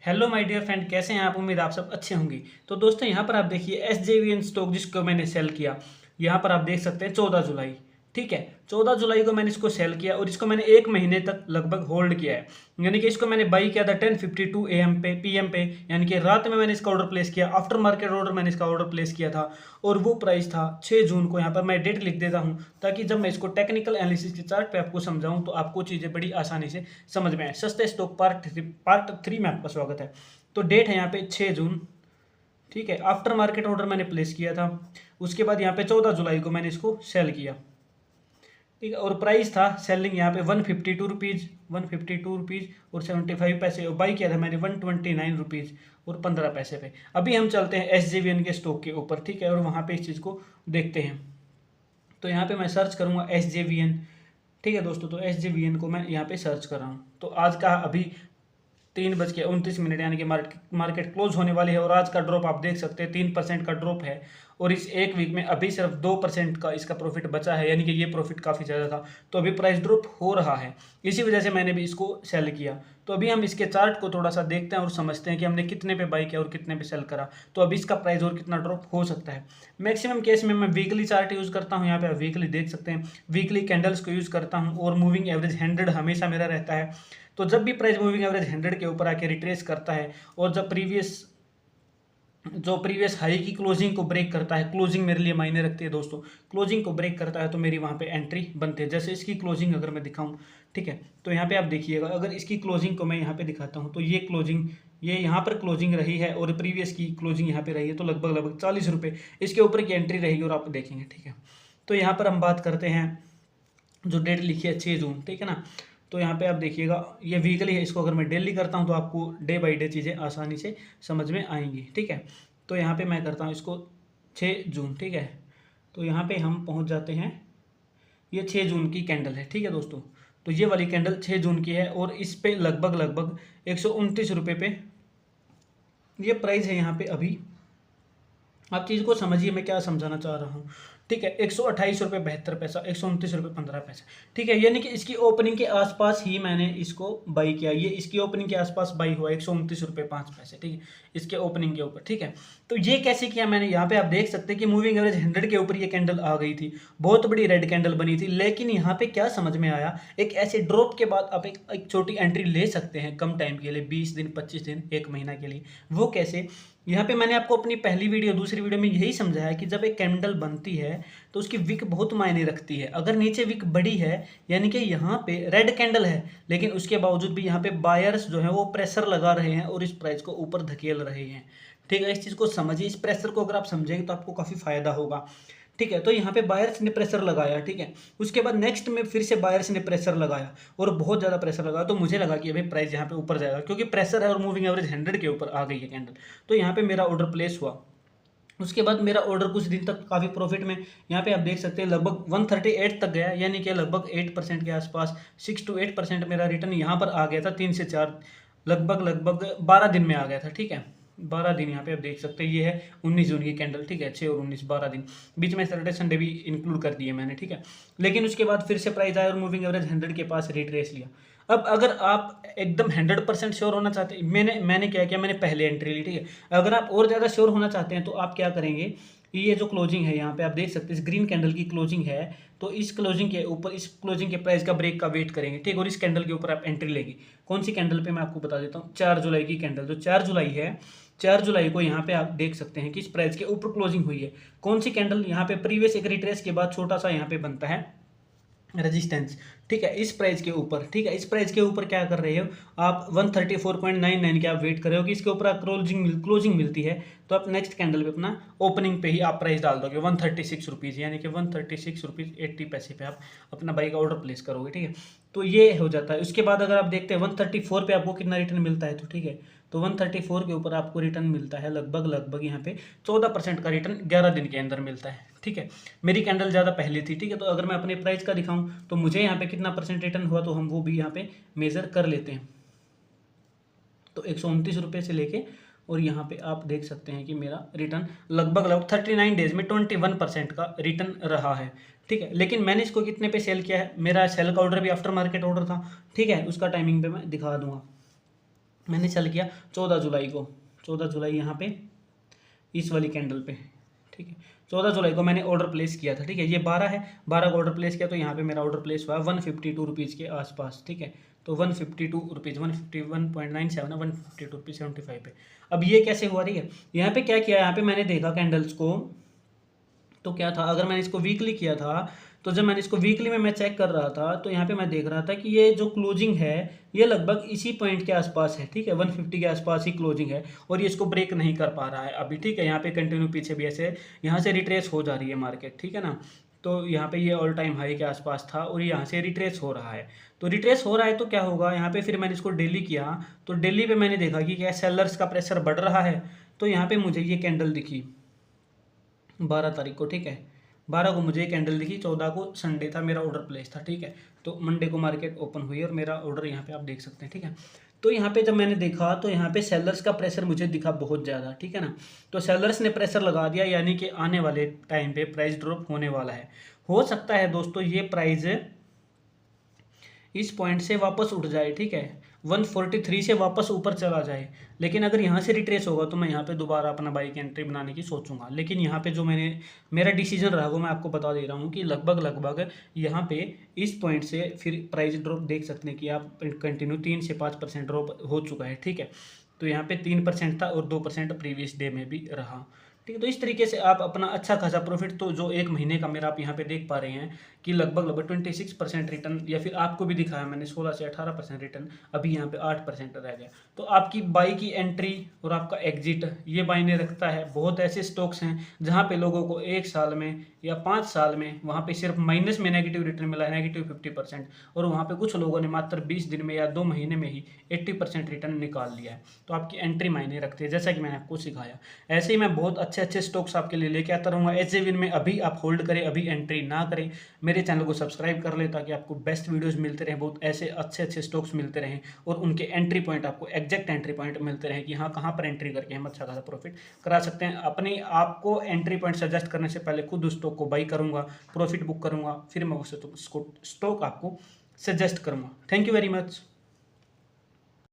Hello my dear friend, कैसे हैं आप। उम्मीद आप सब अच्छे होंगे। तो दोस्तों यहाँ पर आप देखिए SJVN स्टॉक जिसको मैंने सेल किया, यहाँ पर आप देख सकते हैं 14 जुलाई। ठीक है, 14 जुलाई को मैंने इसको सेल किया और इसको मैंने 1 महीने तक लगभग होल्ड किया है। यानी कि इसको मैंने बाई किया था 10:52 AM पे PM पे, यानी कि रात में मैंने इसका ऑर्डर प्लेस किया। आफ्टर मार्केट ऑर्डर मैंने इसका ऑर्डर प्लेस किया था और वो प्राइस था 6 जून को। यहाँ पर मैं डेट लिख देता हूँ ताकि जब मैं इसको टेक्निकल एनालिसिस के चार्ट पे आपको समझाऊँ तो आपको चीज़ें बड़ी आसानी से समझ में आए। सस्ते स्टॉक पार्ट 3 में आपका स्वागत है। तो डेट है यहाँ पे 6 जून। ठीक है, आफ्टर मार्केट ऑर्डर मैंने प्लेस किया था। उसके बाद यहाँ पे 14 जुलाई को मैंने इसको सेल किया। ठीक है, और प्राइस था सेलिंग यहाँ पे 152 रुपीज़, 152 रुपीज़ और 75 पैसे, और बाई किया था मैंने 129 रुपीज़ और 15 पैसे पे। अभी हम चलते हैं SJVN के स्टॉक के ऊपर। ठीक है, और वहाँ पे इस चीज़ को देखते हैं। तो यहाँ पे मैं सर्च करूँगा SJVN। ठीक है दोस्तों, तो SJVN को मैं यहाँ पे सर्च कर रहा हूँ। तो आज का अभी 3:29 यानी कि मार्केट क्लोज होने वाली है और आज का ड्रॉप आप देख सकते हैं 3% का ड्रॉप है। और इस एक वीक में अभी सिर्फ 2% का इसका प्रॉफिट बचा है, यानी कि ये प्रॉफिट काफ़ी ज़्यादा था। तो अभी प्राइस ड्रॉप हो रहा है, इसी वजह से मैंने भी इसको सेल किया। तो अभी हम इसके चार्ट को थोड़ा सा देखते हैं और समझते हैं कि हमने कितने पे बाई किया और कितने पे सेल करा, तो अभी इसका प्राइस और कितना ड्रॉप हो सकता है। मैक्सिमम केस में मैं वीकली चार्ट यूज़ करता हूँ। यहाँ पे आप वीकली देख सकते हैं, वीकली कैंडल्स को यूज़ करता हूँ और मूविंग एवरेज 100 हमेशा मेरा रहता है। तो जब भी प्राइस मूविंग एवरेज 100 के ऊपर आके रिट्रेस करता है और जब प्रीवियस हाई की क्लोजिंग को ब्रेक करता है, क्लोजिंग मेरे लिए मायने रखती है दोस्तों, क्लोजिंग को ब्रेक करता है तो मेरी वहाँ पे एंट्री बनती है। जैसे इसकी क्लोजिंग अगर मैं दिखाऊं, ठीक है, तो यहाँ पे आप देखिएगा, अगर इसकी क्लोजिंग को मैं यहाँ पे दिखाता हूँ तो ये क्लोजिंग, ये यहाँ पर क्लोजिंग रही है और प्रीवियस की क्लोजिंग यहाँ पे रही है, तो लगभग लगभग 40 रुपये इसके ऊपर की एंट्री रहेगी और आप देखेंगे। ठीक है, तो यहाँ पर हम बात करते हैं, जो डेट लिखी है 6 जून, ठीक है ना। तो यहाँ पे आप देखिएगा ये वीकली है, इसको अगर मैं डेली करता हूँ तो आपको डे बाई डे चीज़ें आसानी से समझ में आएंगी। ठीक है, तो यहाँ पे मैं करता हूँ इसको 6 जून। ठीक है, तो यहाँ पे हम पहुँच जाते हैं, ये 6 जून की कैंडल है। ठीक है दोस्तों, तो ये वाली कैंडल 6 जून की है और इस पे लगभग लगभग 129 रुपये पे ये प्राइस है यहाँ पे अभी। आप चीज़ को समझिए मैं क्या समझाना चाह रहा हूँ। ठीक है, 128 रुपये 72 पैसा, 129 रुपये 15 पैसा। ठीक है, यानी कि इसकी ओपनिंग के आसपास ही मैंने इसको बाई किया। ये इसकी ओपनिंग के आसपास बाई हुआ 129 रुपये 5 पैसे। ठीक है, इसके ओपनिंग के ऊपर। ठीक है, तो ये कैसे किया मैंने, यहाँ पे आप देख सकते हैं कि मूविंग एवरेज 100 के ऊपर ये कैंडल आ गई थी, बहुत बड़ी रेड कैंडल बनी थी। लेकिन यहाँ पे क्या समझ में आया, एक ऐसे ड्रॉप के बाद आप एक छोटी एंट्री ले सकते हैं कम टाइम के लिए, 20 दिन 25 दिन 1 महीना के लिए। वो कैसे, यहाँ पे मैंने आपको अपनी पहली वीडियो दूसरी वीडियो में यही समझाया कि जब एक कैंडल बनती है तो उसकी विक बहुत मायने रखती है। अगर नीचे विक बड़ी है, यानी कि यहाँ पे रेड कैंडल है, लेकिन उसके बावजूद भी यहाँ पे बायर्स जो है वो प्रेशर लगा रहे हैं और इस प्राइस को ऊपर धकेल रहे हैं। ठीक है, इस चीज़ को समझिए, इस प्रेशर को अगर आप समझेंगे तो आपको काफ़ी फायदा होगा। ठीक है, तो यहाँ पे बायर्स ने प्रेशर लगाया। ठीक है, उसके बाद नेक्स्ट में फिर से बायर्स ने प्रेशर लगाया और बहुत ज़्यादा प्रेशर लगाया, तो मुझे लगा कि अभी प्राइस यहाँ पे ऊपर जाएगा क्योंकि प्रेशर है और मूविंग एवरेज 100 के ऊपर आ गई है कैंडल। तो यहाँ पे मेरा ऑर्डर प्लेस हुआ। उसके बाद मेरा ऑर्डर कुछ दिन तक काफ़ी प्रॉफिट में, यहाँ पे आप देख सकते हैं लगभग 138 तक गया, यानी कि लगभग 8% के आसपास, 6 to 8% मेरा रिटर्न यहाँ पर आ गया था। 3 से 4 लगभग लगभग 12 दिन में आ गया था। ठीक है, 12 दिन यहाँ पे आप देख सकते हैं, ये है 19 जून की कैंडल। ठीक है, 6 और 19 12 दिन, बीच में सैटरडे संडे भी इंक्लूड कर दिए मैंने। ठीक है, लेकिन उसके बाद फिर से प्राइस आया और मूविंग एवरेज 100 के पास रिट्रेस लिया। अब अगर आप एकदम 100% श्योर होना चाहते हैं, मैंने क्या किया, मैंने पहले एंट्री ली। ठीक है, अगर आप और ज़्यादा श्योर होना चाहते हैं तो आप क्या करेंगे, ये जो क्लोजिंग है यहाँ पे आप देख सकते हैं, इस ग्रीन कैंडल की क्लोजिंग है, तो इस क्लोजिंग के ऊपर, इस क्लोजिंग के प्राइस का ब्रेक का वेट करेंगे। ठीक, और इस कैंडल के ऊपर आप एंट्री लेंगे। कौन सी कैंडल पे मैं आपको बता देता हूँ, 4 जुलाई की कैंडल। जो 4 जुलाई है, 4 जुलाई को यहाँ पे आप देख सकते हैं कि इस प्राइस के ऊपर क्लोजिंग हुई है। कौन सी कैंडल, यहाँ पे प्रीवियस एक रिट्रेस के बाद छोटा सा यहाँ पे बनता है रेजिस्टेंस। ठीक है, इस प्राइस के ऊपर। ठीक है, इस प्राइस के ऊपर क्या कर रहे हो आप, 134.99 के आप वेट कर रहे हो कि इसके ऊपर आप क्लोजिंग मिलती है, तो आप नेक्स्ट कैंडल पे अपना ओपनिंग पे ही आप प्राइस डाल दोगे 136 रुपीज़, यानी कि 136 रुपीज़ 80 पैसे पे आप अपना बाई का ऑर्डर प्लेस करोगे। ठीक है, तो ये हो जाता है। उसके बाद अगर आप देखते हैं 134 पे आपको कितना रिटर्न मिलता है, तो ठीक है, तो 134 के ऊपर आपको रिटर्न मिलता है लगभग लगभग यहाँ पे 14% का रिटर्न 11 दिन के अंदर मिलता है। ठीक है, मेरी कैंडल ज़्यादा पहले थी। ठीक है, तो अगर मैं अपने प्राइस का दिखाऊं तो मुझे यहाँ पे कितना परसेंट रिटर्न हुआ, तो हम वो भी यहाँ पे मेज़र कर लेते हैं। तो 129 रुपये से लेके और यहाँ पे आप देख सकते हैं कि मेरा रिटर्न लगभग लगभग 39 डेज में 21% का रिटर्न रहा है। ठीक है, लेकिन मैंने इसको कितने पे सेल किया है, मेरा सेल का ऑर्डर भी आफ्टर मार्केट ऑर्डर था। ठीक है, उसका टाइमिंग पे मैं दिखा दूंगा। मैंने सेल किया 14 जुलाई को, 14 जुलाई यहाँ पे इस वाली कैंडल पे, ठीक है। 14 जुलाई को मैंने ऑर्डर प्लेस किया था, ठीक है। ये 12 है, 12 को ऑर्डर प्लेस किया तो यहाँ पे मेरा ऑर्डर प्लेस हुआ 152 रुपीज़ के आसपास, ठीक है। तो 152 रुपीज़, 151.97 है, 152 रुपीज़ 75 पे। अब ये कैसे हुआ रही है, यहाँ पे क्या किया, यहाँ पे मैंने देखा कैंडल्स को, तो क्या था, अगर मैंने इसको वीकली किया था, तो जब मैंने इसको वीकली में मैं चेक कर रहा था तो यहाँ पे मैं देख रहा था कि ये जो क्लोजिंग है ये लगभग इसी पॉइंट के आसपास है, ठीक है। 150 के आसपास ही क्लोजिंग है और ये इसको ब्रेक नहीं कर पा रहा है अभी, ठीक है। यहाँ पे कंटिन्यू पीछे भी ऐसे यहाँ से रिट्रेस हो जा रही है मार्केट, ठीक है ना। तो यहाँ पे ये ऑल टाइम हाई के आसपास था और यहाँ से रिट्रेस हो रहा है। तो रिट्रेस हो रहा है तो क्या होगा यहाँ पे, फिर मैंने इसको डेली किया तो डेली पे मैंने देखा कि क्या सेलर्स का प्रेशर बढ़ रहा है। तो यहाँ पे मुझे ये कैंडल दिखी 12 तारीख को, ठीक है। 12 को मुझे कैंडल दिखी, 14 को संडे था, मेरा ऑर्डर प्लेस था, ठीक है। तो मंडे को मार्केट ओपन हुई और मेरा ऑर्डर यहाँ पे आप देख सकते हैं, ठीक है। तो यहाँ पे जब मैंने देखा तो यहाँ पे सेलर्स का प्रेशर मुझे दिखा बहुत ज़्यादा, ठीक है ना। तो सेलर्स ने प्रेशर लगा दिया, यानी कि आने वाले टाइम पे प्राइस ड्रॉप होने वाला है। हो सकता है दोस्तों ये प्राइस इस पॉइंट से वापस उठ जाए, ठीक है, 143 से वापस ऊपर चला जाए। लेकिन अगर यहाँ से रिट्रेस होगा तो मैं यहाँ पे दोबारा अपना बाई की एंट्री बनाने की सोचूंगा। लेकिन यहाँ पे जो मेरा डिसीजन रहा वो मैं आपको बता दे रहा हूँ कि लगभग यहाँ पे इस पॉइंट से फिर प्राइस ड्रॉप देख सकते हैं कि आप कंटिन्यू 3 से 5% ड्रॉप हो चुका है, ठीक है। तो यहाँ पे 3% था और 2% प्रीवियस डे में भी रहा, ठीक है। तो इस तरीके से आप अपना अच्छा खासा प्रॉफिट, तो जो एक महीने का मेरा आप यहाँ पे देख पा रहे हैं कि लगभग 26% रिटर्न, या फिर आपको भी दिखाया मैंने 16 से 18% रिटर्न, अभी यहाँ पे 8% रह गया। तो आपकी बाई की एंट्री और आपका एग्जिट ये मायने रखता है। बहुत ऐसे स्टॉक्स हैं जहाँ पे लोगों को 1 साल में या 5 साल में वहाँ पे सिर्फ माइनस में नेगेटिव रिटर्न मिला है, -50%, और वहाँ पे कुछ लोगों ने मात्र 20 दिन में या 2 महीने में ही 80% रिटर्न निकाल लिया है। तो आपकी एंट्री मायने रखती है, जैसा कि मैंने आपको सिखाया। ऐसे ही मैं बहुत अच्छे स्टॉक्स आपके लिए लेके आता रहूँगा। एसजेविन में अभी आप होल्ड करें, अभी एंट्री ना करें। मेरे चैनल को सब्सक्राइब कर लें ताकि आपको बेस्ट वीडियोस मिलते रहें, बहुत ऐसे अच्छे स्टॉक्स मिलते रहें और उनके एंट्री पॉइंट, आपको एग्जैक्ट एंट्री पॉइंट मिलते रहें कि हाँ कहाँ पर एंट्री करके हम अच्छा खासा प्रॉफिट करा सकते हैं। अपने आपको एंट्री पॉइंट सजेस्ट करने से पहले खुद उस स्टॉक को बाई करूँगा, प्रॉफिट बुक करूँगा, फिर मैं उस स्टॉक आपको सजेस्ट करूँगा। Thank you very much.